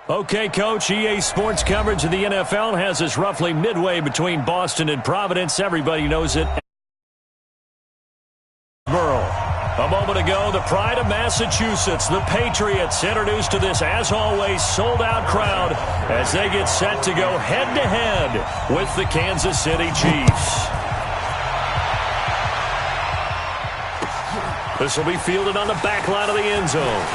Okay, Coach, EA Sports coverage of the NFL has us roughly midway between Boston and Providence. Everybody knows it. A moment ago, the pride of Massachusetts, the Patriots, introduced to this, as always, sold-out crowd as they get set to go head-to-head with the Kansas City Chiefs. This will be fielded on the back line of the end zone.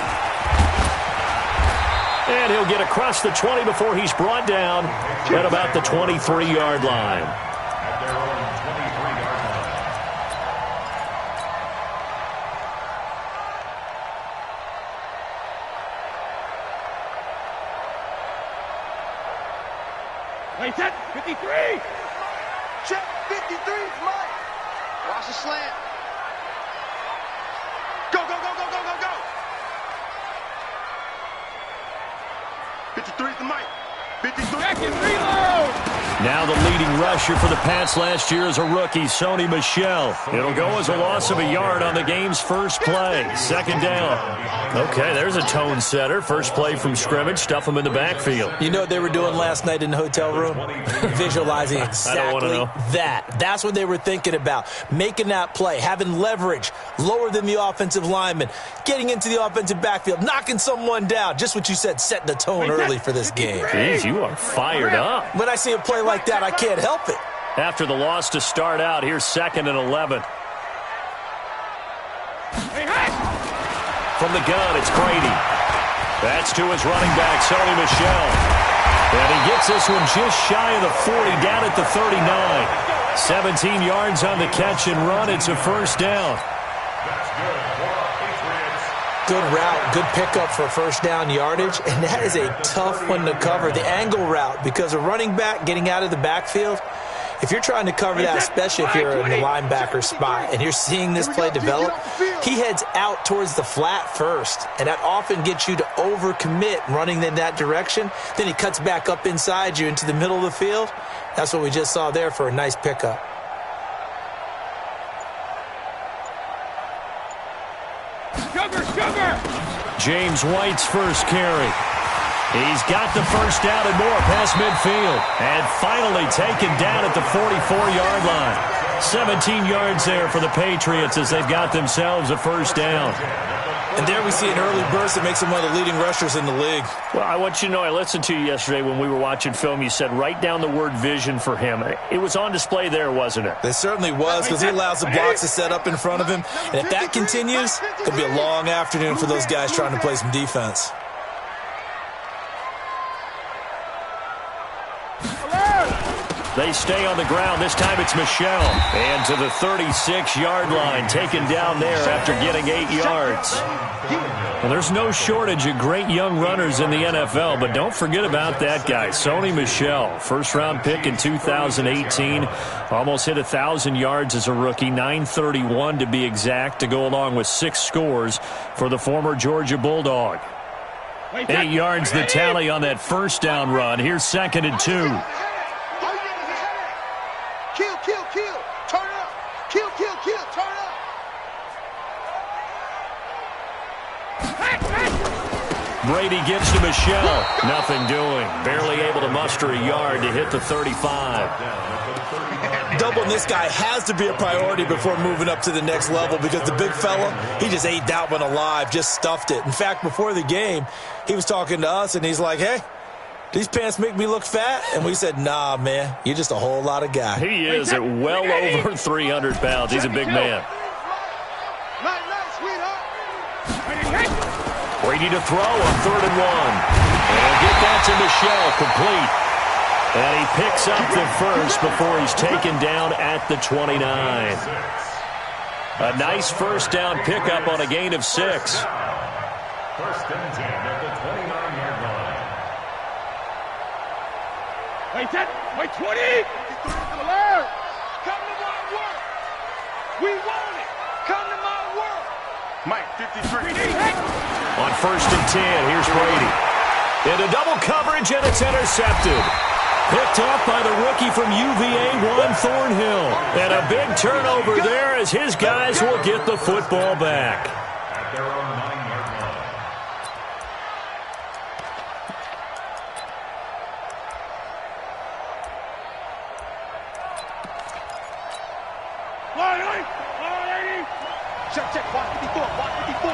And he'll get across the 20 before he's brought down at about the 23-yard line. Wait, set, 53! Check, 53 is mine! Watch the slant. Go, go, go, go, go, go, go! 53 is the mic. 53. Back and reload! Now the leading rusher for the Pats last year is a rookie, Sony Michel. It'll go as a loss of a yard on the game's first play. Second down. Okay, there's a tone setter. First play from scrimmage. Stuff them in the backfield. You know what they were doing last night in the hotel room? Visualizing exactly that. That's what they were thinking about. Making that play, having leverage, lower than the offensive lineman, getting into the offensive backfield, knocking someone down. Just what you said, setting the tone early for this game. Jeez, you are fired up. When I see a play like that, I can't help it. After the loss to start out, here's 2nd and 11. From the gun, it's Brady. That's to his running back, Sony Michel. And he gets this one just shy of the 40, down at the 39. 17 yards on the catch and run. It's a first down. Good route, good pickup for first down yardage, and that is a tough one to cover, the angle route, because a running back getting out of the backfield, if you're trying to cover that, especially if you're in the linebacker spot and you're seeing this play develop, he heads out towards the flat first, and that often gets you to overcommit running in that direction. Then he cuts back up inside you into the middle of the field. That's what we just saw there for a nice pickup. James White's first carry. He's got the first down and more past midfield. And finally taken down at the 44-yard line. 17 yards there for the Patriots as they've got themselves a first down. And there we see an early burst that makes him one of the leading rushers in the league. Well, I want you to know, I listened to you yesterday when we were watching film. You said write down the word vision for him. It was on display there, wasn't it? It certainly was, because he allows the blocks to set up in front of him. And if that continues, it could be a long afternoon for those guys trying to play some defense. They stay on the ground. This time it's Michel. And to the 36-yard line, taken down there after getting 8 yards. Well, there's no shortage of great young runners in the NFL, but don't forget about that guy, Sony Michel. First-round pick in 2018. Almost hit 1,000 yards as a rookie, 931 to be exact, to go along with 6 scores for the former Georgia Bulldog. 8 yards the tally on that first down run. Here's 2nd and 2. Kill, kill, kill. Turn up. Kill, kill, kill. Turn up. Brady gives to Michel. Nothing doing. Barely able to muster a yard to hit the 35. Doubling this guy has to be a priority before moving up to the next level, because the big fella, he just ate that one alive, just stuffed it. In fact, before the game, he was talking to us, and he's like, hey, these pants make me look fat? And we said, nah, man, you're just a whole lot of guy. He is at well over 300 pounds. He's a big man. Brady to throw on 3rd and 1. And get that to Michel, complete. And he picks up the first before he's taken down at the 29. A nice first down pickup on a gain of 6. First and 10 at the 29-yard line. Wait, 10. Wait, 20. Alert. Come to my work. We want it. Come to my work. Mike, 53. On 1st and 10, here's Brady. Into double coverage, and it's intercepted. Picked off by the rookie from UVA, Juan Thornhill. And a big turnover there as his guys will get the football back. At their own 9-yard line. Check. Watch 54. Watch 54.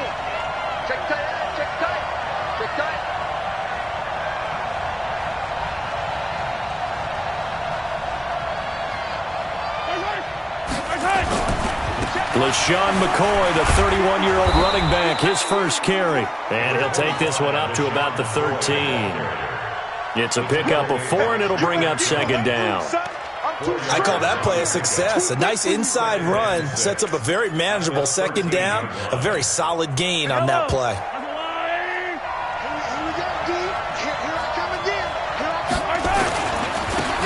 Check tight. Check tight. Check tight. LaShawn McCoy, the 31-year-old running back, his first carry. And he'll take this one up to about the 13. It's a pickup of 4, and it'll bring up second down. I call that play a success. A nice inside run sets up a very manageable second down, a very solid gain on that play.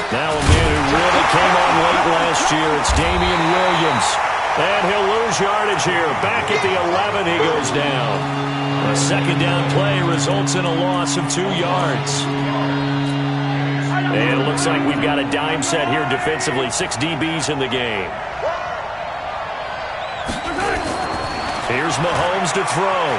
Now a man who really came on late last year, it's Damian Williams. And he'll lose yardage here. Back at the 11, he goes down. A second down play results in a loss of 2 yards. And it looks like we've got a dime set here defensively. 6 DBs in the game. Here's Mahomes to throw.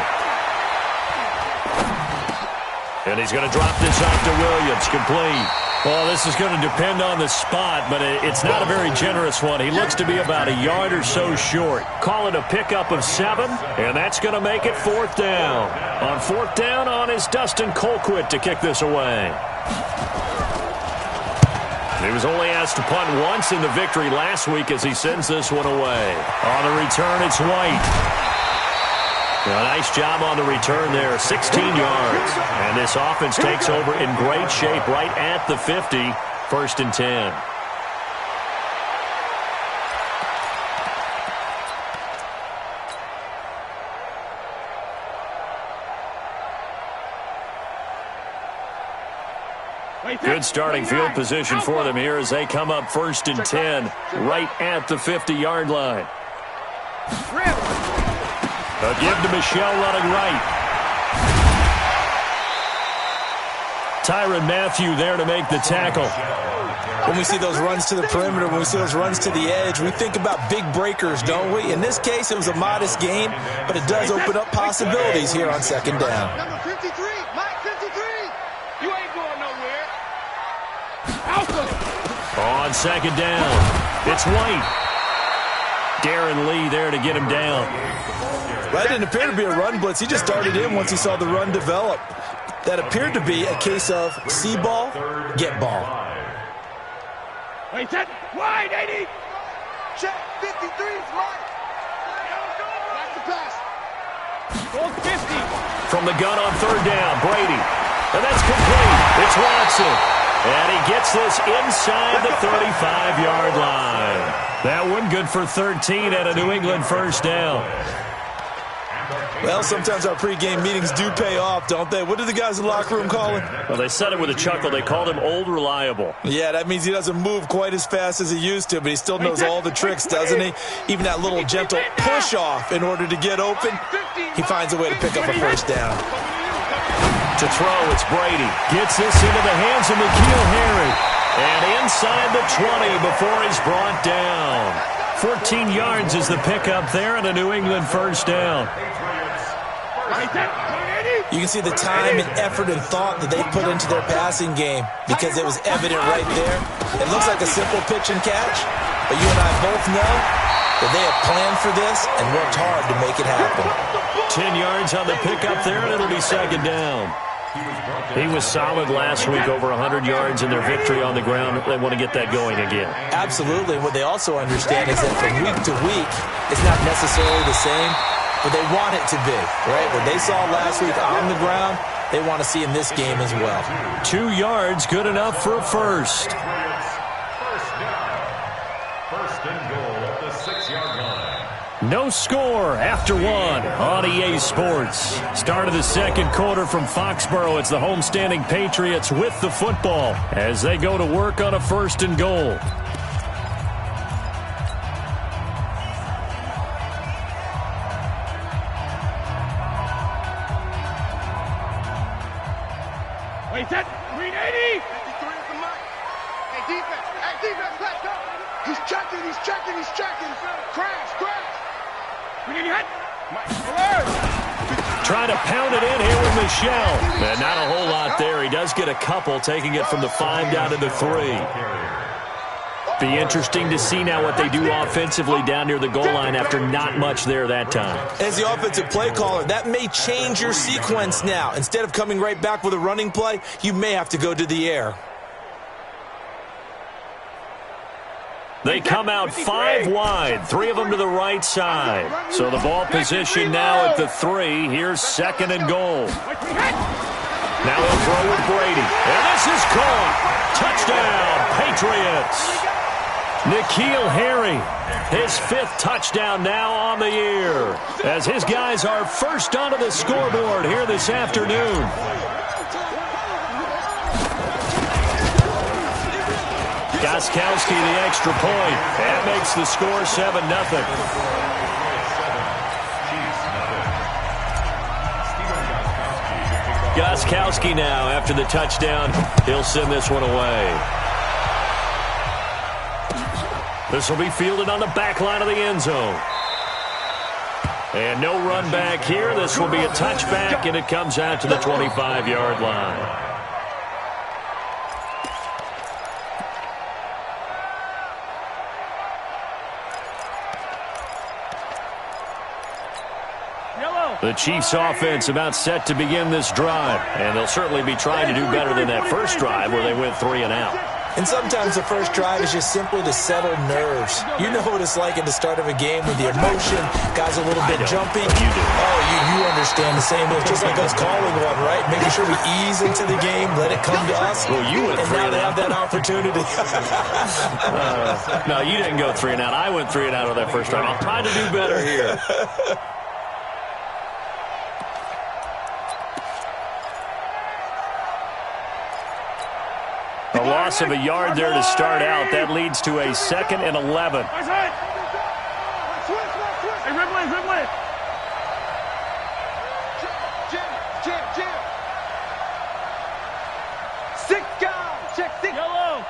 And he's going to drop this off to Williams. Complete. Well, this is going to depend on the spot, but it's not a very generous one. He looks to be about a yard or so short. Call it a pickup of 7, and that's going to make it 4th down. On 4th down is Dustin Colquitt to kick this away. He was only asked to punt once in the victory last week as he sends this one away. On the return, it's White. A nice job on the return there, 16 yards. And this offense takes over in great shape right at the 50, 1st and 10. Good starting field position for them here as they come up 1st and 10, right at the 50-yard line. A give to Michelle running right. Tyrann Mathieu there to make the tackle. When we see those runs to the perimeter, when we see those runs to the edge, we think about big breakers, don't we? In this case, it was a modest gain, but it does open up possibilities here on second down. Number 53, Mike 53. You ain't going nowhere. On second down, it's White. Darren Lee there to get him down. That didn't appear to be a run blitz. He just darted in once he saw the run develop. That appeared to be a case of see ball, get ball. Wait, set, wide, 80. Check, 53 is Mike. That's the pass. 450. From the gun on 3rd down, Brady. And that's complete. It's Watson. And he gets this inside the 35-yard line. That one good for 13 at a New England 1st down. Well, sometimes our pregame meetings do pay off, don't they? What do the guys in the locker room call him? Well, they said it with a chuckle. They called him Old Reliable. Yeah, that means he doesn't move quite as fast as he used to, but he still knows all the tricks, doesn't he? Even that little gentle push-off in order to get open, he finds a way to pick up a 1st down. To throw, it's Brady. Gets this into the hands of N'Keal Harry. And inside the 20 before he's brought down. 14 yards is the pickup there and a New England 1st down. You can see the time and effort and thought that they put into their passing game because it was evident right there. It looks like a simple pitch and catch, but you and I both know that they have planned for this and worked hard to make it happen. 10 yards on the pickup there, and it'll be second down. He was solid last week, over 100 yards in their victory on the ground. They want to get that going again. Absolutely. What they also understand is that from week to week, it's not necessarily the same, but they want it to be, right? What they saw last week on the ground, they want to see in this game as well. 2 yards, good enough for a first. First and goal at the 6-yard line. No score after 1 on EA Sports. Start of the second quarter from Foxborough. It's the homestanding Patriots with the football as they go to work on a 1st and goal. Wait, set, green 80. 53 is the mark. Hey, defense, let's go. He's checking. Crash. We need hit. Trying to pound it in here with Michelle. And not a whole lot there. He does get a couple, taking it from the 5 down to the 3. Be interesting to see now what they do offensively down near the goal line after not much there that time. As the offensive play caller, that may change your sequence now. Instead of coming right back with a running play, you may have to go to the air. They come out 5 wide, 3 of them to the right side. So the ball position now at the 3. Here's 2nd and goal. Now he'll throw with Brady. And this is caught. Touchdown, Patriots. N'Keal Harry, his 5th touchdown now on the year, as his guys are first onto the scoreboard here this afternoon. Gostkowski the extra point. That makes the score 7-0. Gostkowski now, after the touchdown, he'll send this one away. This will be fielded on the back line of the end zone. And no run back here. This will be a touchback, and it comes out to the 25-yard line. The Chiefs offense about set to begin this drive, and they'll certainly be trying to do better than that first drive where they went 3 and out. And sometimes the first drive is just simply to settle nerves. You know what it's like at the start of a game with the emotion, guys a little bit jumpy. You do. Oh, you understand the same. It's just like us calling one, right? Making sure we ease into the game, let it come to us. Well, you went and 3 now and they out. have that opportunity. No, you didn't go 3 and out. I went 3 and out on that first drive. I'll try to do better here. A loss of a yard there to start out. That leads to a 2nd and 11. Hey, Ridley. Jim. 6 guys. Check 6. Yellow.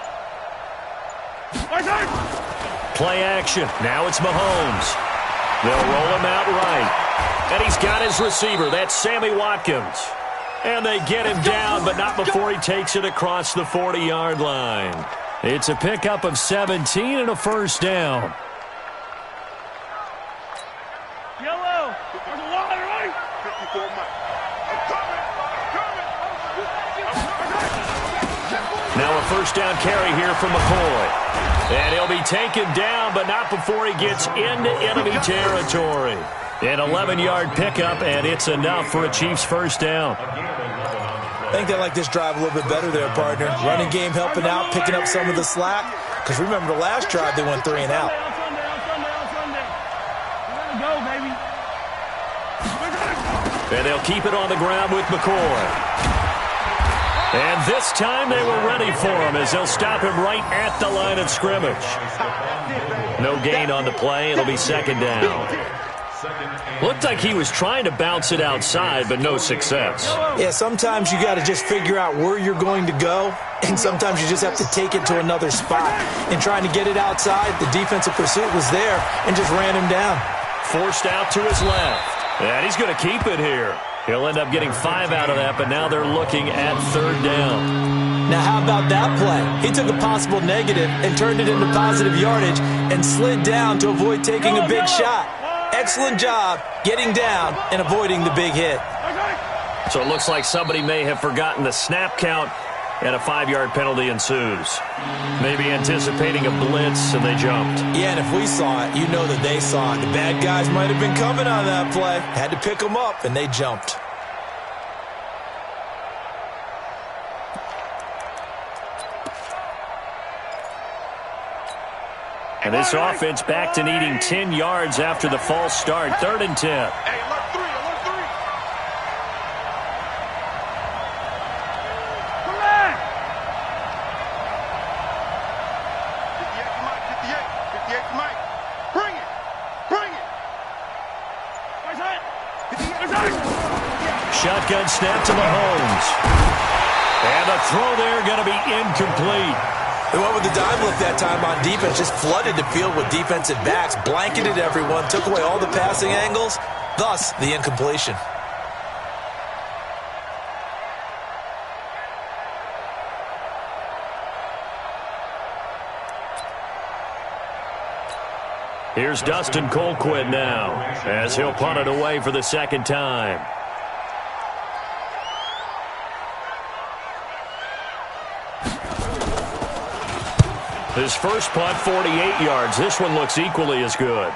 Play action. Now it's Mahomes. They'll roll him out right. And he's got his receiver. That's Sammy Watkins. And they get him down, but not before he takes it across the 40-yard line. It's a pickup of 17 and a first down. Yellow. There's a line, right? 54 Mike. Now a first down carry here from McCoy. And he'll be taken down, but not before he gets into enemy territory. An 11-yard pickup, and it's enough for a Chiefs first down. I think they like this drive a little bit better there, partner. Running game helping out, picking up some of the slack. Because remember the last drive, they went 3 and out. And they'll keep it on the ground with McCoy. And this time they were ready for him as they'll stop him right at the line of scrimmage. No gain on the play. It'll be 2nd down. Looked like he was trying to bounce it outside, but no success. Yeah, sometimes you got to just figure out where you're going to go, and sometimes you just have to take it to another spot. And trying to get it outside, the defensive pursuit was there and just ran him down. Forced out to his left. And he's going to keep it here. He'll end up getting 5 out of that, but now they're looking at 3rd down. Now, how about that play? He took a possible negative and turned it into positive yardage and slid down to avoid taking a big shot. Excellent job getting down and avoiding the big hit. So it looks like somebody may have forgotten the snap count, and a 5-yard penalty ensues. Maybe anticipating a blitz, and they jumped. Yeah, and if we saw it, you know that they saw it. The bad guys might have been coming on that play. Had to pick them up, and they jumped. And this offense back to needing 10 yards after the false start. 3rd and 10. Hey, alert 3. Come back. 58 to Mike. Bring it. Shotgun snap to Mahomes. And the throw there going to be incomplete. They went with the dime look that time on defense, just flooded the field with defensive backs, blanketed everyone, took away all the passing angles, thus the incompletion. Here's Dustin Colquitt now as he'll punt it away for the second time. His first punt, 48 yards. This one looks equally as good.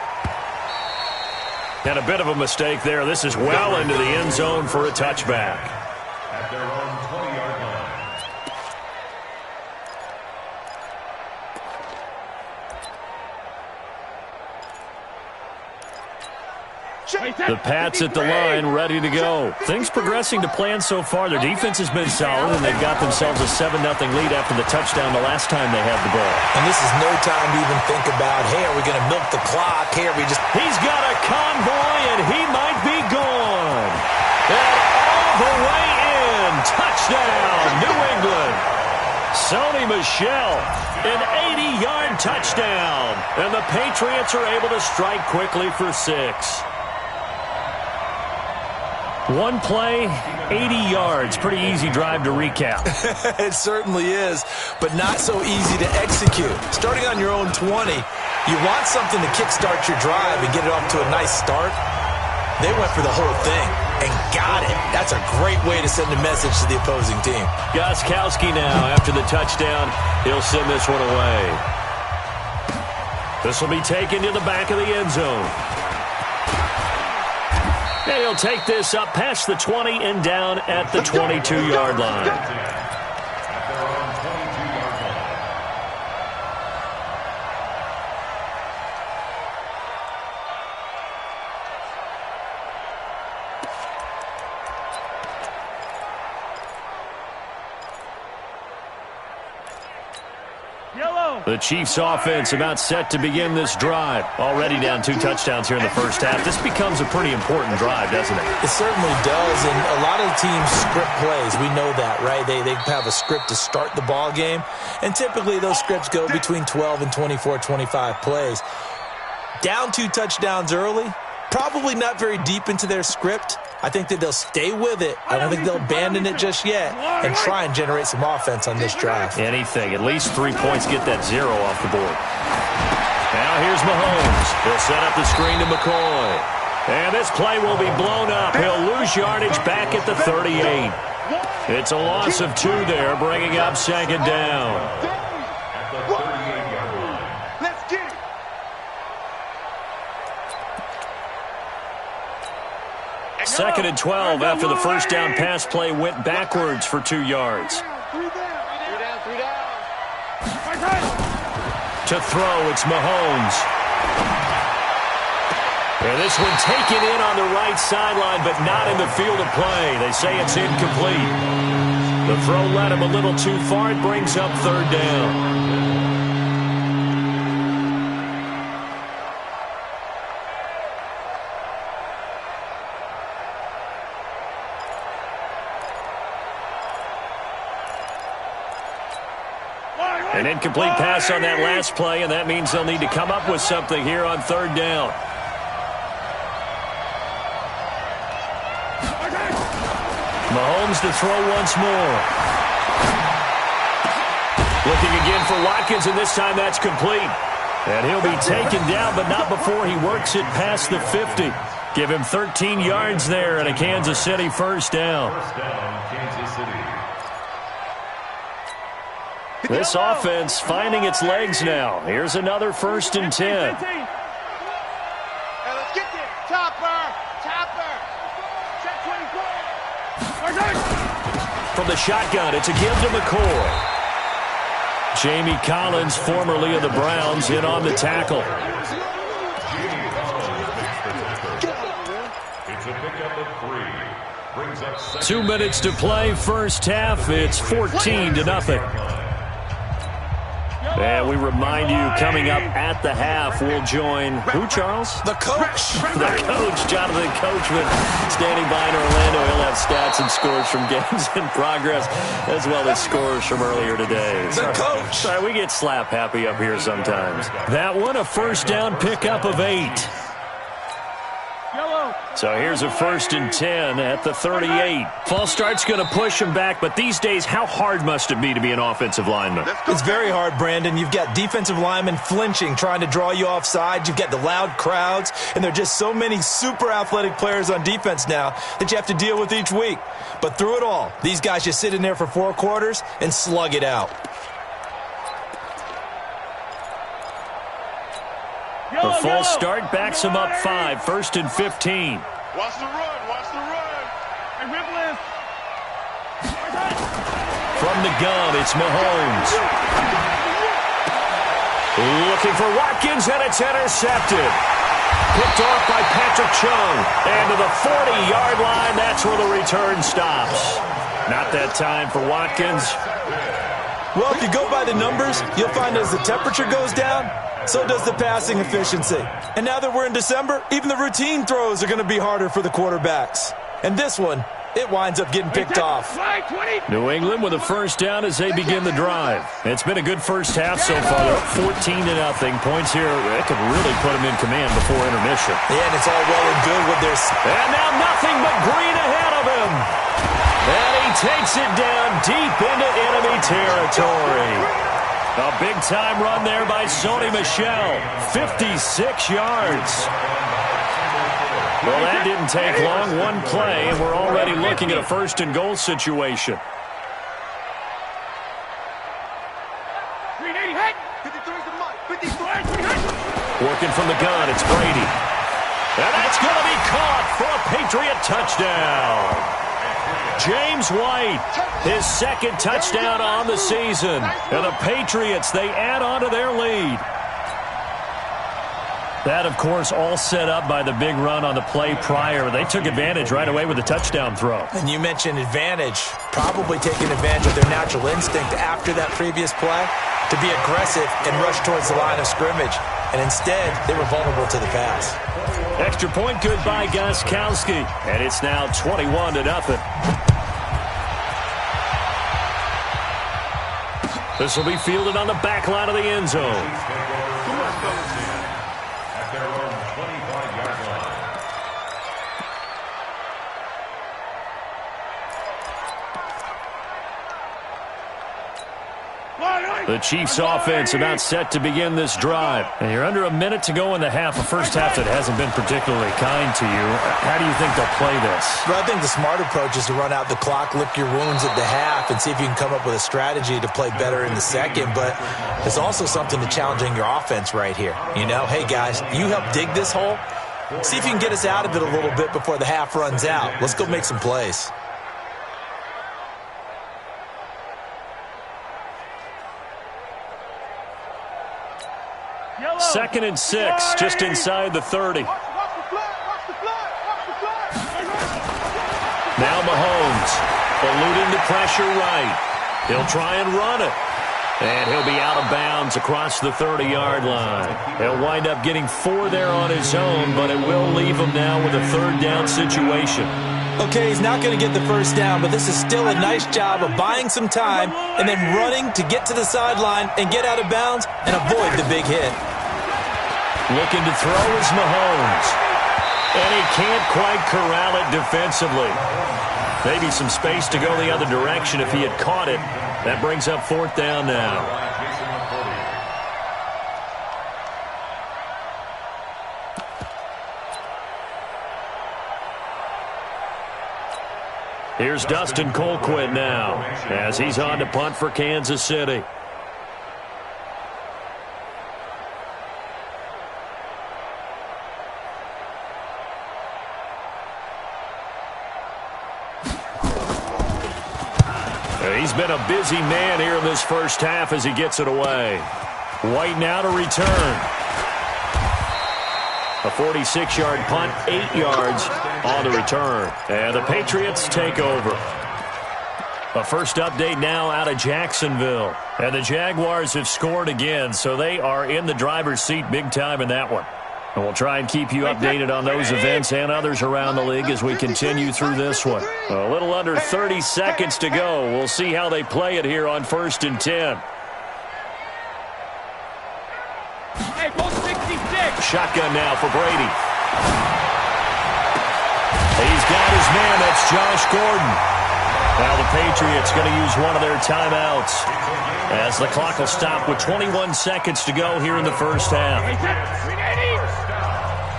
And a bit of a mistake there. This is well into the end zone for a touchback. At their own 20-yard line. The Pats at the line, ready to go. Things progressing to plan so far. Their defense has been solid, and they've got themselves a 7-0 lead after the touchdown the last time they had the ball. And this is no time to even think about, hey, are we going to milk the clock? Hey, are we just... He's got a convoy, and he might be gone. And all the way in. Touchdown, New England. Sony Michel, an 80-yard touchdown. And the Patriots are able to strike quickly for 6. One play, 80 yards. Pretty easy drive to recap. It certainly is, but not so easy to execute. Starting on your own 20, you want something to kickstart your drive and get it off to a nice start. They went for the whole thing and got it. That's a great way to send a message to the opposing team. Gostkowski now, after the touchdown, he'll send this one away. This will be taken to the back of the end zone. And he'll take this up past the 20 and down at the 22-yard line. At their own 22-yard line. The Chiefs offense about set to begin this drive. Already down 2 touchdowns here in the first half. This becomes a pretty important drive, doesn't it? It certainly does, and a lot of teams script plays. We know that, right? They have a script to start the ball game, and typically those scripts go between 12 and 24, 25 plays. Down 2 touchdowns early, probably not very deep into their script. I think that they'll stay with it. I don't think they'll abandon it just yet and try and generate some offense on this drive. Anything. At least 3 points, get that 0 off the board. Now here's Mahomes. He'll set up the screen to McCoy. And this play will be blown up. He'll lose yardage back at the 38. It's a loss of 2 there, bringing up second down. At the 38-yard line. Let's get it. Second and 12 after the first down pass play went backwards for 2 yards. 3 down. To throw, it's Mahomes. And this one taken in on the right sideline, but not in the field of play. They say it's incomplete. The throw led him a little too far. It brings up third down. An incomplete pass on that last play, and that means they'll need to come up with something here on third down. Mahomes to throw once more. Looking again for Watkins, and this time that's complete. And he'll be taken down, but not before he works it past the 50. Give him 13 yards there and a Kansas City first down. First down, Kansas City. This offense finding its legs now. Here's another 1st and 10. Hey, let's get there. Topper. Check 24. From the shotgun, it's a give to McCoy. Jamie Collins, formerly of the Browns, in on the tackle. It's a pickup of 3. Brings up 2 minutes to play, first half. It's 14-0. And we remind you, coming up at the half, we'll join who, Charles? The coach. The coach, Jonathan Coachman, standing by in Orlando. He'll have stats and scores from games in progress, as well as scores from earlier today. The coach. Sorry, we get slap happy up here sometimes. That one, a first down pickup of 8. So here's a 1st and 10 at the 38. False start's going to push him back, but these days, how hard must it be to be an offensive lineman? It's very hard, Brandon. You've got defensive linemen flinching, trying to draw you offside. You've got the loud crowds, and there are just so many super athletic players on defense now that you have to deal with each week. But through it all, these guys just sit in there for 4 quarters and slug it out. The false start backs him up 5, 1st and 15. Watch the run, watch the run. Hey, Ripple. From the gun, it's Mahomes. Looking for Watkins, and it's intercepted. Picked off by Patrick Chung. And to the 40-yard line, that's where the return stops. Not that time for Watkins. Well, if you go by the numbers, you'll find as the temperature goes down, so does the passing efficiency. And now that we're in December, even the routine throws are going to be harder for the quarterbacks. And this one, it winds up getting picked off. New England with a 1st down as they begin the drive. It's been a good first half so far. They're up 14-0. Points here that could really put them in command before intermission. Yeah, and it's all well and good with their... And now nothing but green ahead of him. And he takes it down deep into enemy territory. A big-time run there by Sony Michel. 56 yards. Well, that didn't take long. One play, and we're already looking at a 1st and goal situation. Working from the gun, it's Brady. And that's going to be caught for a Patriot touchdown. James White, his 2nd touchdown on the season. And the Patriots, they add on to their lead. That, of course, all set up by the big run on the play prior. They took advantage right away with the touchdown throw. And you mentioned advantage, probably taking advantage of their natural instinct after that previous play to be aggressive and rush towards the line of scrimmage. And instead, they were vulnerable to the pass. Extra point good by Gostkowski. And it's now 21-0. This will be fielded on the back line of the end zone. The Chiefs offense about set to begin this drive. And you're under a minute to go in the half, a first half that hasn't been particularly kind to you. How do you think they'll play this? Well, I think the smart approach is to run out the clock, lick your wounds at the half, and see if you can come up with a strategy to play better in the second. But there's also something to challenging your offense right here. You know, hey, guys, you help dig this hole. See if you can get us out of it a little bit before the half runs out. Let's go make some plays. 2nd and 6, just inside the 30. Now Mahomes, eluding the pressure right. He'll try and run it. And he'll be out of bounds across the 30-yard line. He'll wind up getting 4 there on his own, but it will leave him now with a 3rd down situation. Okay, he's not going to get the 1st down, but this is still a nice job of buying some time and then running to get to the sideline and get out of bounds and avoid the big hit. Looking to throw is Mahomes. And he can't quite corral it defensively. Maybe some space to go the other direction if he had caught it. That brings up 4th down now. Here's Dustin Colquitt now as he's on to punt for Kansas City. He's been a busy man here in this first half as he gets it away. White now to return. A 46-yard punt, 8 yards on the return. And the Patriots take over. A first update now out of Jacksonville. And the Jaguars have scored again, so they are in the driver's seat big time in that one. And we'll try and keep you updated on those events and others around the league as we continue through this one. A little under 30 seconds to go. We'll see how they play it here on 1st and 10. Hey, 66. Shotgun now for Brady. got his man. That's Josh Gordon. Now the Patriots going to use one of their timeouts as the clock will stop with 21 seconds to go here in the first half.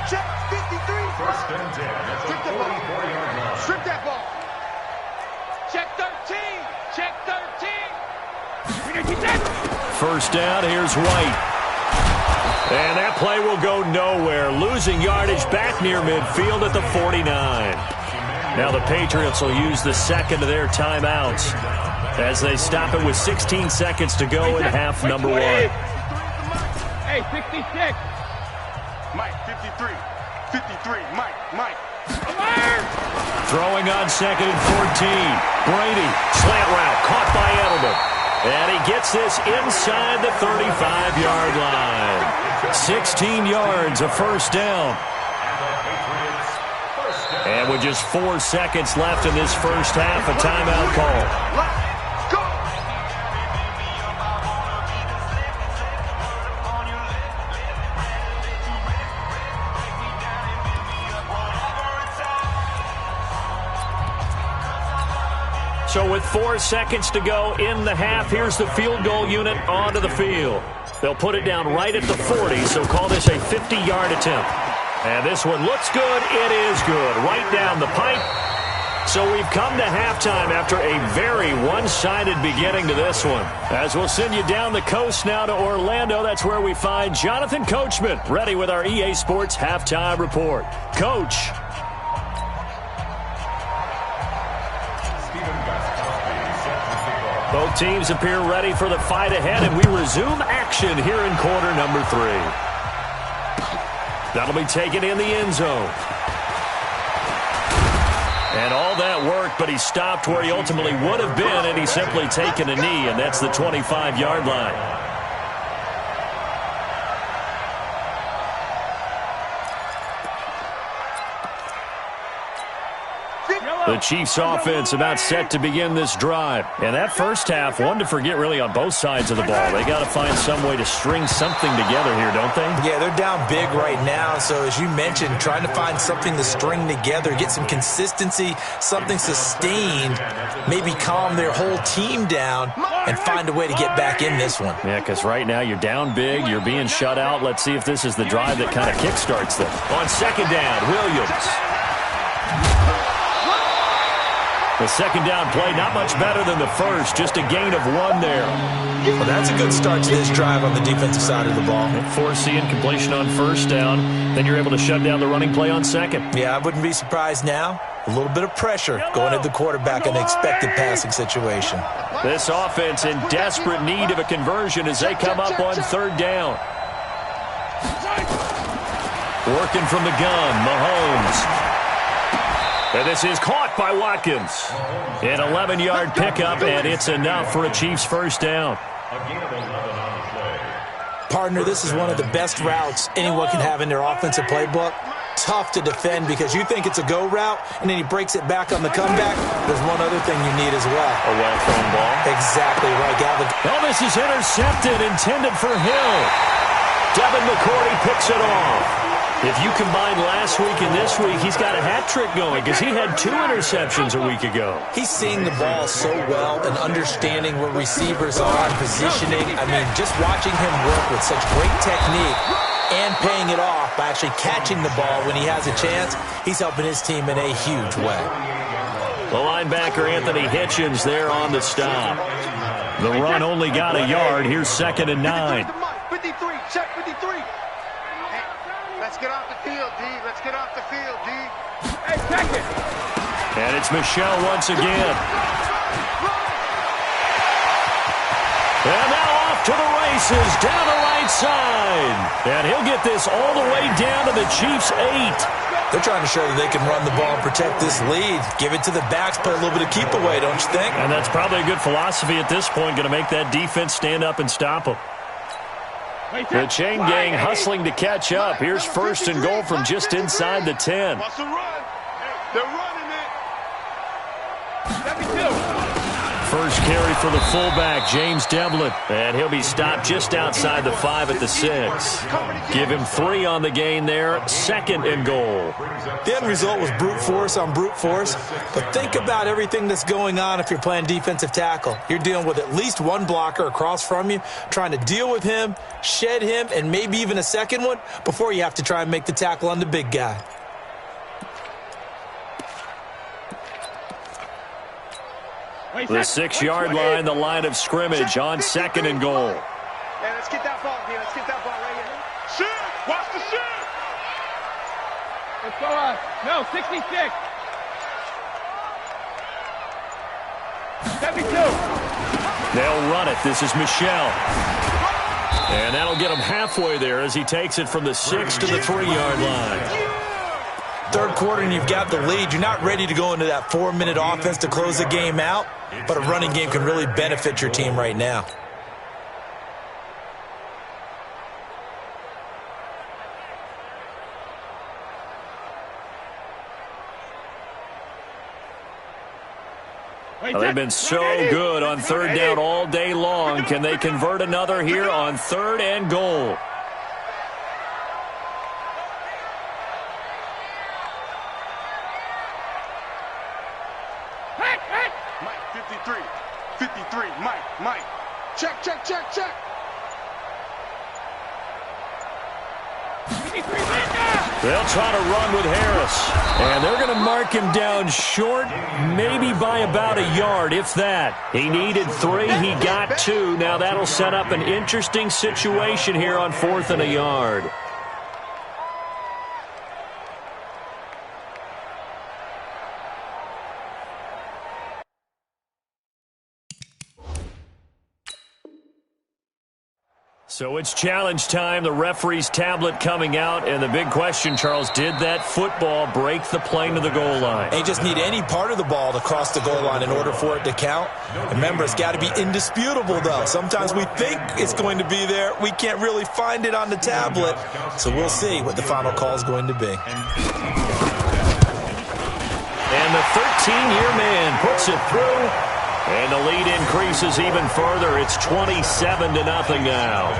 Check 53. First and 10 at the 44-yard line. Strip that ball. Check 13. Check 13. First down, here's White. And that play will go nowhere. Losing yardage back near midfield at the 49. Now the Patriots will use the second of their timeouts as they stop it with 16 seconds to go in half number 1. Hey, 66. Mike, 53. 53. Mike. Throwing on second and 14. Brady, slant route, caught by Edelman. And he gets this inside the 35-yard line. 16 yards, a first down. And with just 4 seconds left in this first half, a timeout call. So with 4 seconds to go in the half, here's the field goal unit onto the field. They'll put it down right at the 40, so call this a 50-yard attempt. And this one looks good. It is good. Right down the pipe. So we've come to halftime after a very one-sided beginning to this one. As we'll send you down the coast now to Orlando, that's where we find Jonathan Coachman, ready with our EA Sports Halftime Report. Coach. Both teams appear ready for the fight ahead, and we resume action here in quarter number 3. That'll be taken in the end zone. And all that worked, but he stopped where he ultimately would have been, and he's simply taken a knee, and that's the 25-yard line. The Chiefs offense about set to begin this drive. And that first half, one to forget really on both sides of the ball. They got to find some way to string something together here, don't they? Yeah, they're down big right now. So as you mentioned, trying to find something to string together, get some consistency, something sustained, maybe calm their whole team down and find a way to get back in this one. Yeah, because right now you're down big, you're being shut out. Let's see if this is the drive that kind of kickstarts them. On second down, Williams. The second down play, not much better than the first, just a gain of 1 there. Well, that's a good start to this drive on the defensive side of the ball. Forcing completion on first down, then you're able to shut down the running play on second. Yeah, I wouldn't be surprised now. A little bit of pressure going at the quarterback in an expected passing situation. This offense in desperate need of a conversion as they come up on third down. Working from the gun, Mahomes. And this is caught by Watkins. An 11-yard pickup, and it's enough for a Chiefs first down. Partner, this is one of the best routes anyone can have in their offensive playbook. Tough to defend because you think it's a go route, and then he breaks it back on the comeback. There's one other thing you need as well. A well-thrown ball. Exactly right, Galvin. Oh, this is intercepted, intended for Hill. Devin McCourty picks it off. If you combine last week and this week, he's got a hat trick going because he had 2 interceptions a week ago. He's seeing the ball so well and understanding where receivers are and positioning. I mean, just watching him work with such great technique and paying it off by actually catching the ball when he has a chance, he's helping his team in a huge way. The linebacker, Anthony Hitchens, there on the stop. The run only got a yard. Here's second and 9. 53, check 53. Let's get off the field, D. Let's get off the field, D. Hey, check it. And it's Michelle once again. And now off to the races, down the right side. And he'll get this all the way down to the Chiefs' 8. They're trying to show that they can run the ball and protect this lead. Give it to the backs, play a little bit of keep away, don't you think? And that's probably a good philosophy at this point, going to make that defense stand up and stop them. The chain gang hustling to catch up. Here's first and goal from just inside the 10. They're running it. 4 first carry for the fullback, James Devlin. And he'll be stopped just outside the 5 at the 6. Give him 3 on the gain there. 2nd and goal. The end result was brute force on brute force. But think about everything that's going on if you're playing defensive tackle. You're dealing with at least one blocker across from you, trying to deal with him, shed him, and maybe even a second one before you have to try and make the tackle on the big guy. The 6-yard line, the line of scrimmage on 2nd and goal. Hey, let's get that ball here. Let's get that ball right here. Shoot! Watch the shoot! Let's go up. No, 66. 72. They'll run it. This is Michelle. And that'll get him halfway there as he takes it from the 6 to the 3-yard line. Third quarter and you've got the lead. You're not ready to go into that 4-minute offense to close the game out, but a running game can really benefit your team right now. Well, they've been so good on 3rd down all day long. Can they convert another here on 3rd and goal? Mike, 53. 53, Mike. Check. They'll try to run with Harris. And they're going to mark him down short, maybe by about a yard, if that. He needed 3. He got 2. Now that'll set up an interesting situation here on 4th and a yard. So it's challenge time. The referee's tablet coming out. And the big question, Charles, did that football break the plane to the goal line? They just need any part of the ball to cross the goal line in order for it to count. Remember, it's got to be indisputable, though. Sometimes we think it's going to be there. We can't really find it on the tablet. So we'll see what the final call is going to be. And the 13-year man puts it through. And the lead increases even further. It's 27-0 now.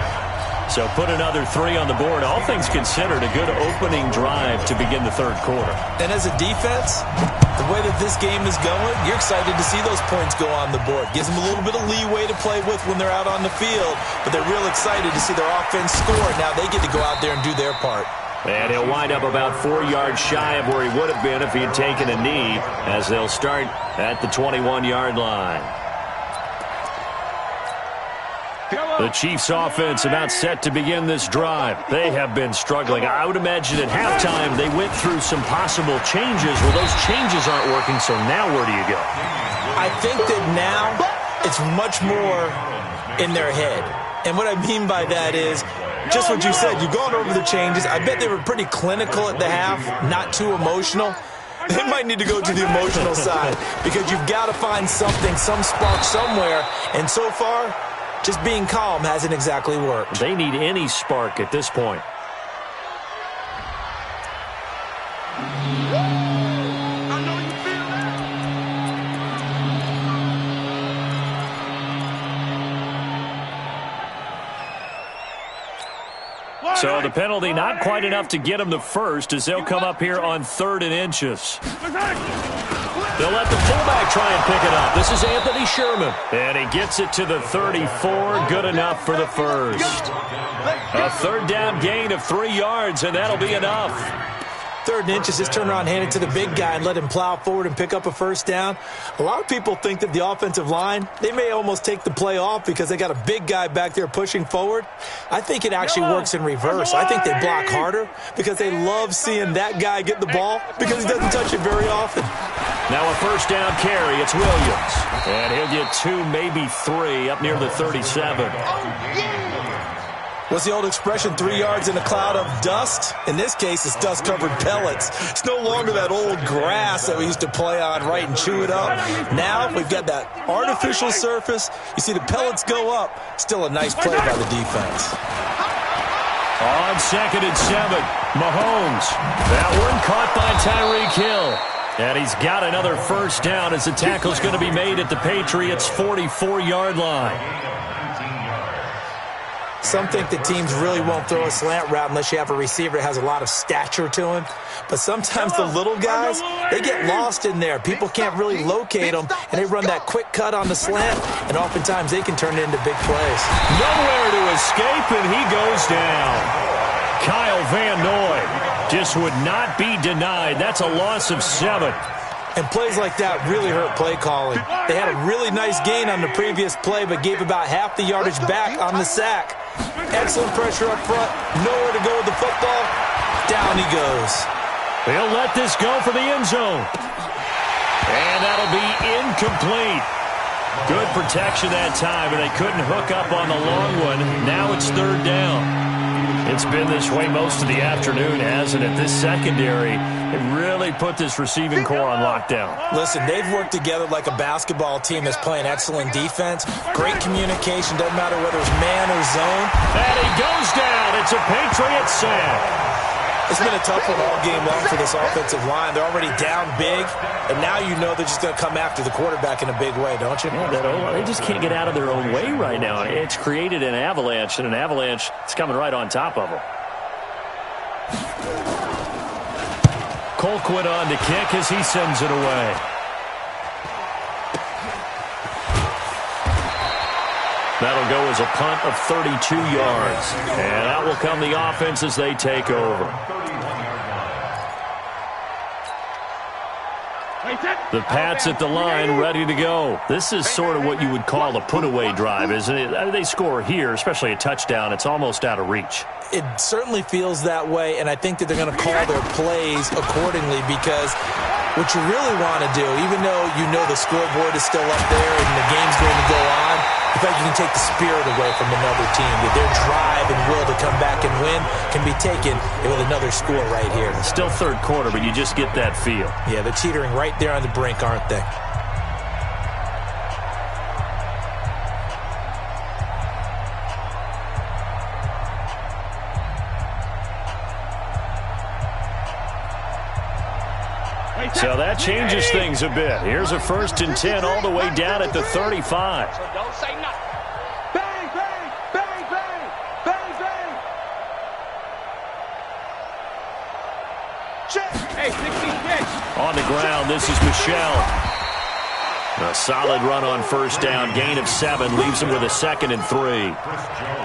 So put another 3 on the board. All things considered, a good opening drive to begin the 3rd quarter. And as a defense, the way that this game is going, you're excited to see those points go on the board. Gives them a little bit of leeway to play with when they're out on the field. But they're real excited to see their offense score. Now they get to go out there and do their part. And he'll wind up about 4 yards shy of where he would have been if he had taken a knee, as they'll start at the 21-yard line. The Chiefs offense about set to begin this drive. They have been struggling. I would imagine at halftime they went through some possible changes. Well, those changes aren't working, so now where do you go? I think that now it's much more in their head. And what I mean by that is, just what you said, you've gone over the changes. I bet they were pretty clinical at the half, not too emotional. They might need to go to the emotional side because you've got to find something, some spark somewhere. And so far, just being calm hasn't exactly worked. They need any spark at this point. So the penalty not quite enough to get him the first as they'll come up here on 3rd and inches. They'll let the fullback try and pick it up. This is Anthony Sherman. And he gets it to the 34. Good enough for the first. A 3rd down gain of 3 yards, and that'll be enough. 3rd and inches, just turn around, hand it to the big guy and let him plow forward and pick up a 1st down. A lot of people think that the offensive line, they may almost take the play off because they got a big guy back there pushing forward. I think it actually works in reverse. I think they block harder because they love seeing that guy get the ball because he doesn't touch it very often. Now a 1st down carry. It's Williams. And he'll get 2, maybe 3 up near the 37. What's the old expression, 3 yards in a cloud of dust? In this case, it's dust-covered pellets. It's no longer that old grass that we used to play on, right, and chew it up. Now we've got that artificial surface. You see the pellets go up. Still a nice play by the defense. On 2nd and 7, Mahomes. That one caught by Tyreek Hill. And he's got another first down as the tackle's going to be made at the Patriots' 44-yard line. Some think the teams really won't throw a slant route unless you have a receiver that has a lot of stature to him. But sometimes the little guys, they get lost in there. People can't really locate them, and they run that quick cut on the slant, and oftentimes they can turn it into big plays. Nowhere to escape, and he goes down. Kyle Van Noy just would not be denied. That's a loss of 7. And plays like that really hurt play calling. They had a really nice gain on the previous play, but gave about half the yardage back on the sack. Excellent pressure up front. Nowhere to go with the football. Down he goes. They'll let this go for the end zone. And that'll be incomplete. Good protection that time, and they couldn't hook up on the long one. Now it's 3rd down. It's been this way most of the afternoon, hasn't it? This secondary, it really put this receiving core on lockdown. Listen, they've worked together like a basketball team that's playing excellent defense. Great communication, doesn't matter whether it's man or zone. And he goes down. It's a Patriots sack. It's been a tough one all game long for this offensive line. They're already down big, and now you know they're just going to come after the quarterback in a big way, don't you? Yeah, they just can't get out of their own way right now. It's created an avalanche, and an avalanche is coming right on top of them. Colquitt on to kick as he sends it away. That'll go as a punt of 32 yards. And out will come the offense as they take over. The Pats at the line, ready to go. This is sort of what you would call a put-away drive, isn't it? They score here, especially a touchdown. It's almost out of reach. It certainly feels that way, and I think that they're going to call their plays accordingly, because what you really want to do, even though you know the scoreboard is still up there and the game's going to go on, in fact, you can take the spirit away from another team. That their drive and will to come back and win can be taken with another score right here. It's still 3rd quarter, but you just get that feel. Yeah, they're teetering right there on the brink, aren't they? So that changes things a bit. Here's a 1st and 10 all the way down at the 35. So don't say nothing. Bang, bang, bang, bang, bang, bang. Check. Hey, 66. On the ground, this is Michelle. A solid run on 1st down. Gain of 7 leaves them with a 2nd and 3.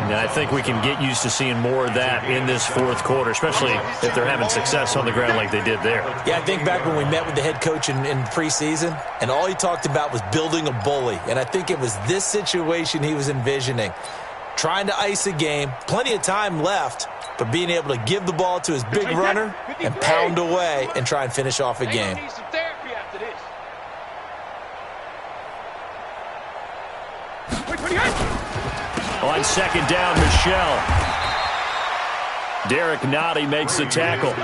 And I think we can get used to seeing more of that in this 4th quarter, especially if they're having success on the ground like they did there. Yeah, I think back when we met with the head coach in preseason, and all he talked about was building a bully. And I think it was this situation he was envisioning. Trying to ice a game, plenty of time left, but being able to give the ball to his big runner and pound away and try and finish off a game. On 2nd down, Michelle. Derek Nottie makes the tackle.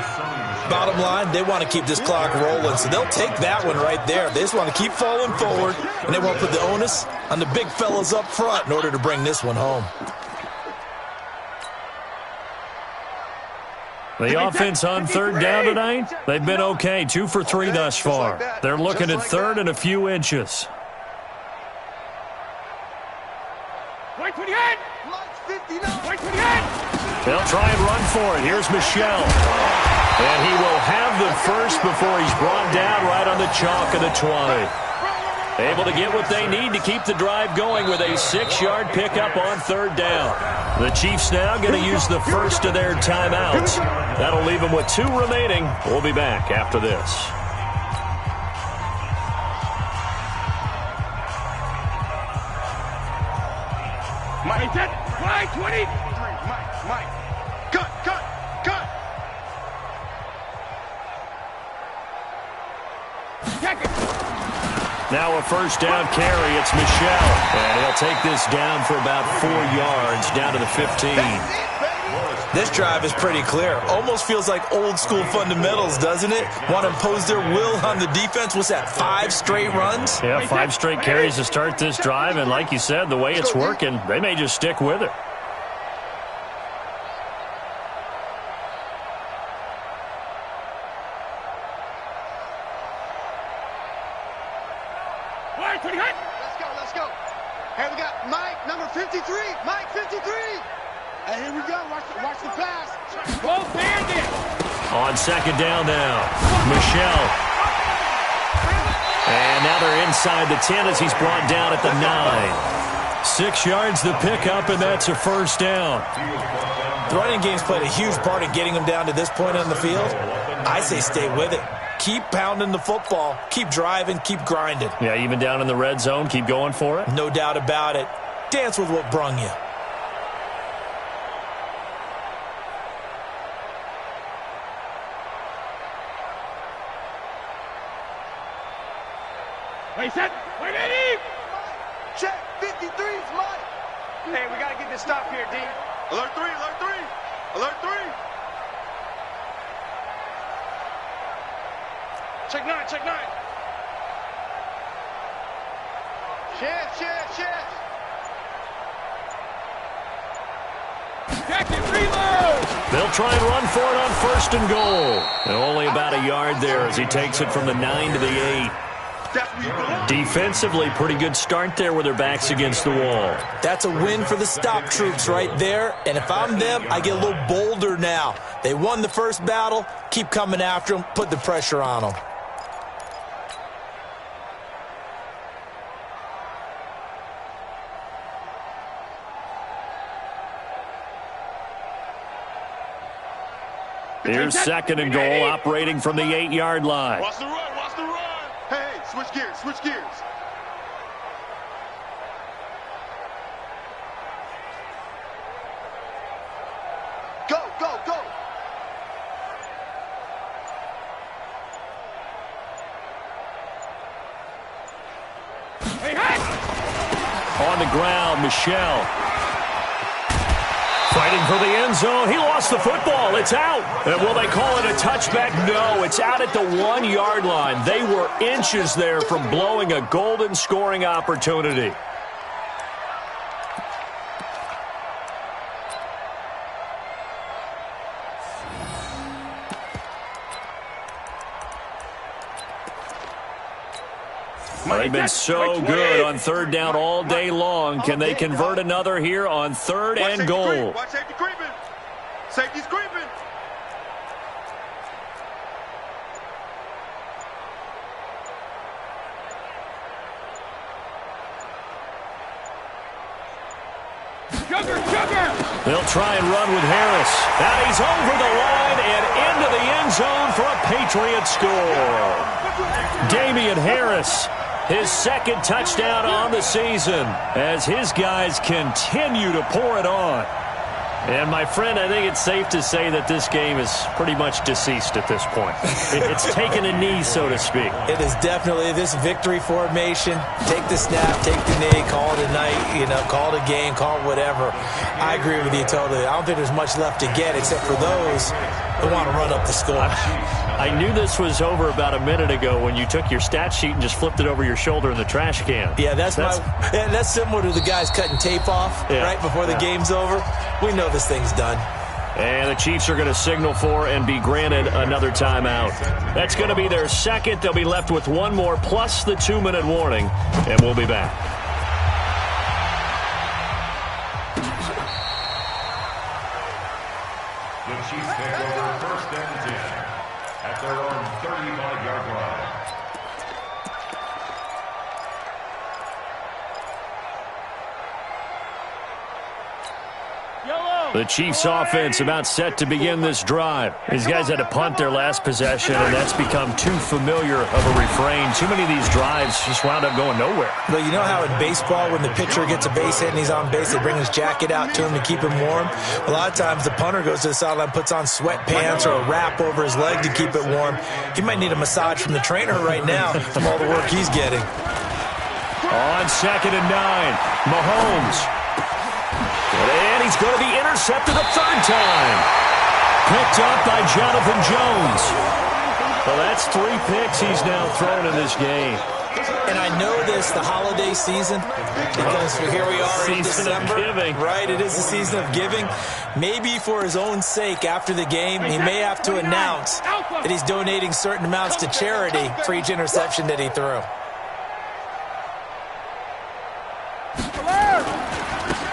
Bottom line, they want to keep this clock rolling, so they'll take that one right there. They just want to keep falling forward, and they want to put the onus on the big fellas up front in order to bring this one home. The offense on 3rd down tonight, they've been okay. 2 for 3 thus far. They're looking at 3rd and a few inches. They'll try and run for it. Here's Michelle. And he will have the first before he's brought down right on the chalk of the 20. Able to get what they need to keep the drive going with a 6-yard pickup on 3rd down. The Chiefs now going to use the first of their timeouts. That'll leave them with 2 remaining. We'll be back after this. Mike, 20. Mike. Cut. Now a 1st down carry. It's Michelle. And he'll take this down for about 4 yards down to the 15. This drive is pretty clear. Almost feels like old school fundamentals, doesn't it? Want to impose their will on the defense. What's that, 5 straight runs? Yeah, 5 straight carries to start this drive. And like you said, the way it's working, they may just stick with it. Let's go, let's go. Hey, we got Mike, number 53. Mike, 53. Hey, here we go. Watch the pass. Go, Bandit. On second down now, Michelle. And now they're inside the 10 as he's brought down at the 9. 6 yards the pickup, and that's a first down. The running game's played a huge part in getting them down to this point on the field. I say stay with it. Keep pounding the football. Keep driving. Keep grinding. Yeah, even down in the red zone, keep going for it. No doubt about it. Dance with what brung you. Wait, set. Wait, Eddie. Check. 53's Mike. Hey, we got to get this stop here, D. Alert 3, alert 3. Alert 3. Check 9, check 9. Shift. Check it, reload. They'll try and run for it on first and goal. And only about a yard there as he takes it from the 9 to the 8. Defensively, pretty good start there with their backs against the wall. That's a win for the stop troops right there. And if I'm them, I get a little bolder now. They won the first battle. Keep coming after them. Put the pressure on them. Here's second and goal, operating from the 8-yard line. Watch the run. Hey, switch gears. Go. Hey. On the ground, Michelle. Fighting for the end zone. He lost the football. It's out. And will they call it a touchback? No, it's out at the 1-yard line. They were inches there from blowing a golden scoring opportunity. They've been so good on third down all day long. Can they convert another here on third and goal? Watch safety creeping. Safety's creeping. Sugar. They'll try and run with Harris. And he's over the line and into the end zone for a Patriots score. Damian Harris, his second touchdown on the season as his guys continue to pour it on. And, my friend, I think it's safe to say that this game is pretty much deceased at this point. It's taken a knee, so to speak. It is definitely this victory formation. Take the snap, take the knee, call it a night, call it a game, call it whatever. I agree with you totally. I don't think there's much left to get except for those who want to run up the score. I knew this was over about a minute ago when you took your stat sheet and just flipped it over your shoulder in the trash can. Yeah, that's similar to the guys cutting tape off right before the game's over. We know this thing's done. And the Chiefs are going to signal for and be granted another timeout. That's going to be their second. They'll be left with one more plus the 2-minute warning, and we'll be back. The Chiefs take over first and 10 at their own 35-yard line. The Chiefs offense about set to begin this drive. These guys had to punt their last possession, and that's become too familiar of a refrain. Too many of these drives just wound up going nowhere. But you know how in baseball when the pitcher gets a base hit and he's on base, they bring his jacket out to him to keep him warm? A lot of times the punter goes to the sideline, puts on sweatpants or a wrap over his leg to keep it warm. He might need a massage from the trainer right now from all the work he's getting. On second and 9, Mahomes. And he's going to be intercepted a third time. Picked up by Jonathan Jones. Well, that's 3 picks he's now thrown in this game. And I know this, the holiday season, because here we are in December. Giving. Right, it is the season of giving. Maybe for his own sake after the game, he may have to announce that he's donating certain amounts to charity for each interception that he threw.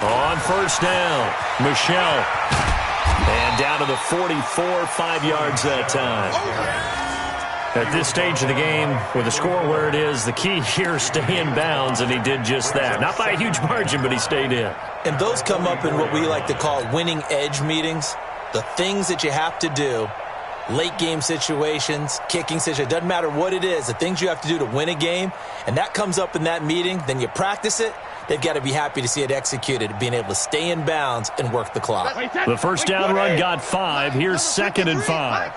On first down, Michelle. And down to the 44, 5 yards that time. At this stage of the game, with the score where it is, the key here is stay in bounds, and he did just that. Not by a huge margin, but he stayed in. And those come up in what we like to call winning edge meetings. The things that you have to do, late game situations, kicking situations, doesn't matter what it is, the things you have to do to win a game, and that comes up in that meeting, then you practice it. They've got to be happy to see it executed, being able to stay in bounds and work the clock. The first down run got 5. Here's 2nd and 5.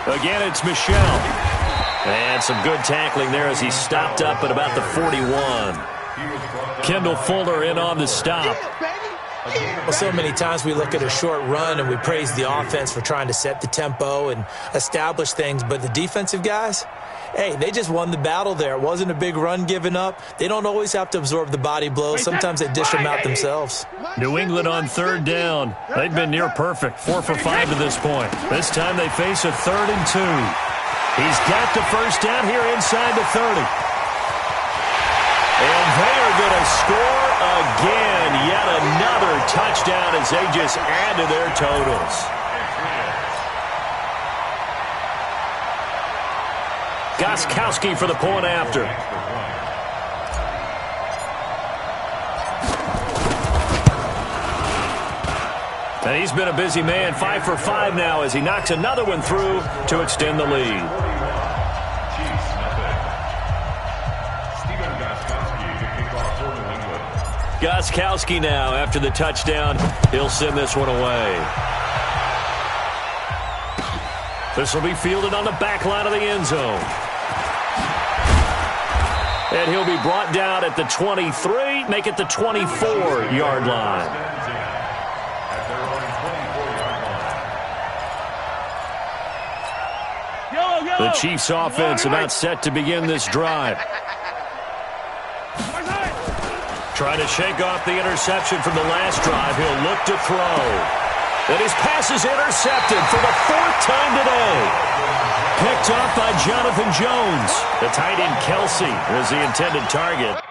Again, it's Michelle. And some good tackling there as he stopped up at about the 41. Kendall Fuller in on the stop. Well, so many times we look at a short run and we praise the offense for trying to set the tempo and establish things, but the defensive guys, hey, they just won the battle there. It wasn't a big run given up. They don't always have to absorb the body blows. Sometimes they dish them out themselves. New England on 3rd down. They've been near perfect, 4 for 5 to this point. This time they face a 3rd and 2. He's got the first down here inside the 30. And they are going to score again. Yet another touchdown as they just add to their totals. Gostkowski for the point after. And he's been a busy man, 5 for 5 now as he knocks another one through to extend the lead. Gostkowski now, after the touchdown, he'll send this one away. This will be fielded on the back line of the end zone. And he'll be brought down at the 23, make it the 24-yard line. The Chiefs' offense about set to begin this drive. Trying to shake off the interception from the last drive. He'll look to throw. And his pass is intercepted for the 4th time today. Picked off by Jonathan Jones. The tight end Kelsey was the intended target.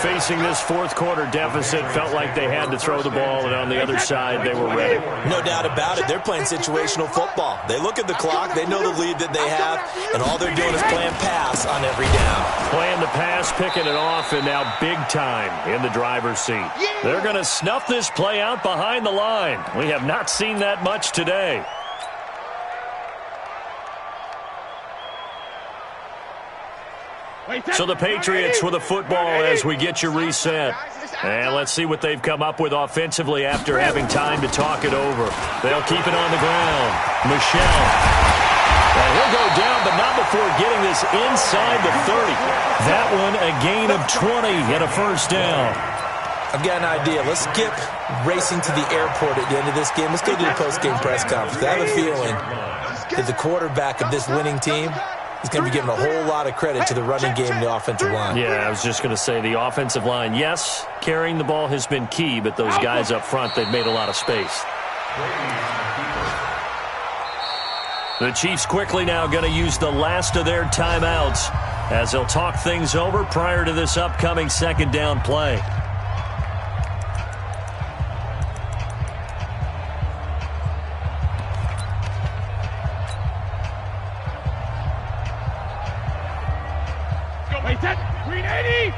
Facing this 4th quarter deficit, felt like they had to throw the ball, and on the other side, they were ready. No doubt about it. They're playing situational football. They look at the clock, they know the lead that they have, and all they're doing is playing pass on every down. Playing the pass, picking it off, and now big time in the driver's seat. They're going to snuff this play out behind the line. We have not seen that much today. So the Patriots with a football as we get you reset. And let's see what they've come up with offensively after having time to talk it over. They'll keep it on the ground. Michelle. And he'll go down, but not before getting this inside the 30. That one a gain of 20 and a first down. I've got an idea. Let's skip racing to the airport at the end of this game. Let's go to the post-game press conference. I have a feeling that the quarterback of this winning team is going to be given a whole lot of credit to the running game and the offensive line. Yeah, I was just going to say the offensive line, yes, carrying the ball has been key, but those guys up front, they've made a lot of space. The Chiefs quickly now going to use the last of their timeouts as they'll talk things over prior to this upcoming 2nd down play. Wait, that 380!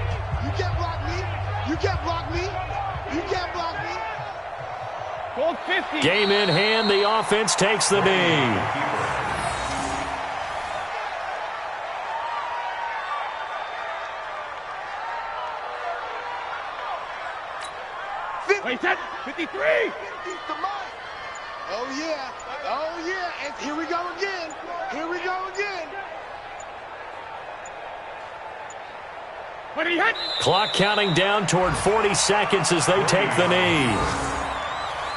You can't block me. You can't block me. You can't block me. Gold 50. Game in hand. The offense takes the knee. Wait, that 53. Oh yeah. Oh yeah. And here we go again. Here we go again. Clock counting down toward 40 seconds as they take the knee.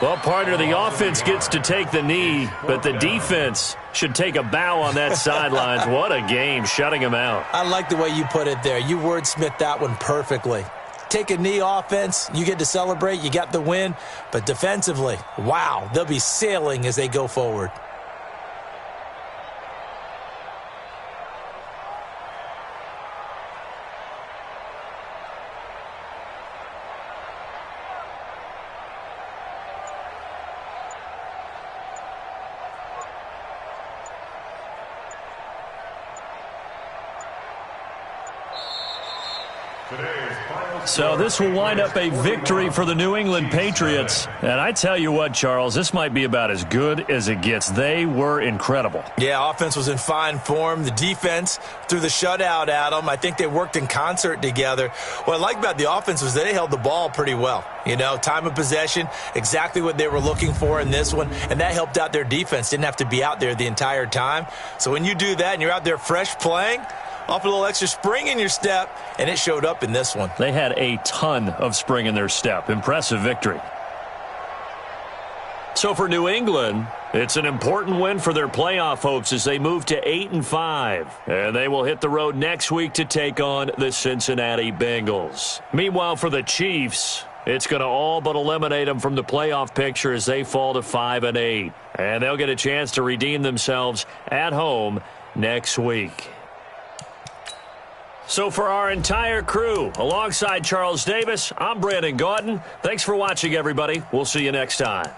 Well, partner, the offense gets to take the knee, but the defense should take a bow on that sidelines. What a game, shutting them out. I like the way you put it there. You wordsmithed that one perfectly. take a knee offense, you get to celebrate, you got the win. But defensively, wow, they'll be sailing as they go forward. So this will wind up a victory for the New England Patriots. And I tell you what, Charles, this might be about as good as it gets. They were incredible. Yeah, offense was in fine form. The defense threw the shutout at them. I think they worked in concert together. What I like about the offense was they held the ball pretty well. You know, time of possession, exactly what they were looking for in this one. And that helped out their defense. Didn't have to be out there the entire time. So when you do that and you're out there fresh playing, off a little extra spring in your step, and it showed up in this one. They had a ton of spring in their step. Impressive victory. So for New England, it's an important win for their playoff hopes as they move to 8-5. And they will hit the road next week to take on the Cincinnati Bengals. Meanwhile, for the Chiefs, it's going to all but eliminate them from the playoff picture as they fall to 5-8. And they'll get a chance to redeem themselves at home next week. So for our entire crew, alongside Charles Davis, I'm Brandon Gautin. Thanks for watching, everybody. We'll see you next time.